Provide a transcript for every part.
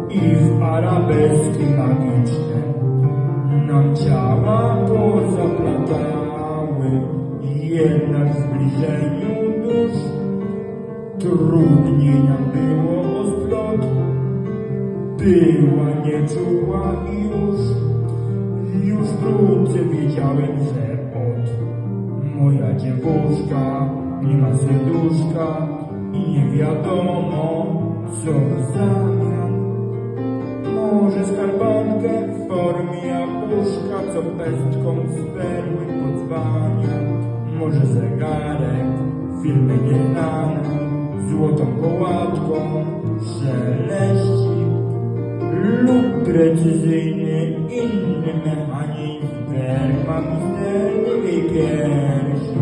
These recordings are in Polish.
ich arabeski magiczne nam ciała pozaplatały, jednak w zbliżeniu dusz trudniej nam było o splot. Była nieczuła i już wkrótce wiedziałem, że moja dziewuszka nie ma serduszka i nie wiadomo co w zamian. Może skarbankę w formie jabłuszka, co pestką z perły podzwania. Może zegarek firmy nieznanej, złotą kołatką szeleści, lub precyzyjny inny mechanizm werba misternej piersi.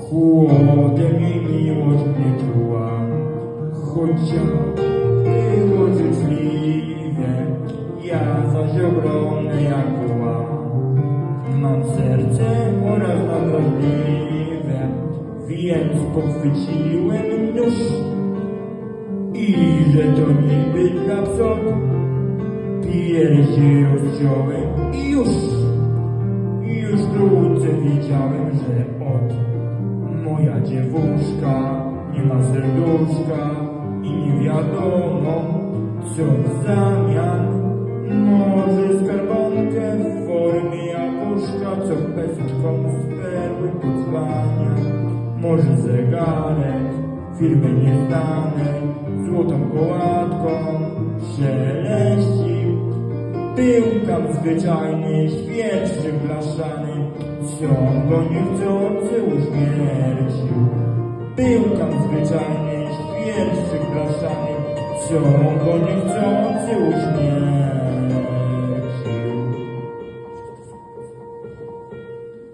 Chłodem jej miłość mnie czuła, chociaż było życzliwie, ja zaś ogromny jak była. Mam serce oraz nadwrażliwe, więc pochwyciłem nóż i że to niby dla psów, piersi rozciąłem i już wkrótce wiedziałem, że moja dziewuszka nie ma serduszka i nie wiadomo co w zamian. Może skarbankę w formie jabłuszka, co pestką z perły podzwania. Może zegarek firmy nieznanej, złotą kołatką szeleści. Był tam zwyczajny świerszczyk blaszany, co go niechcący uśmiercił. Był tam zwyczajny świerszczyk blaszany, co go niechcący uśmiercił.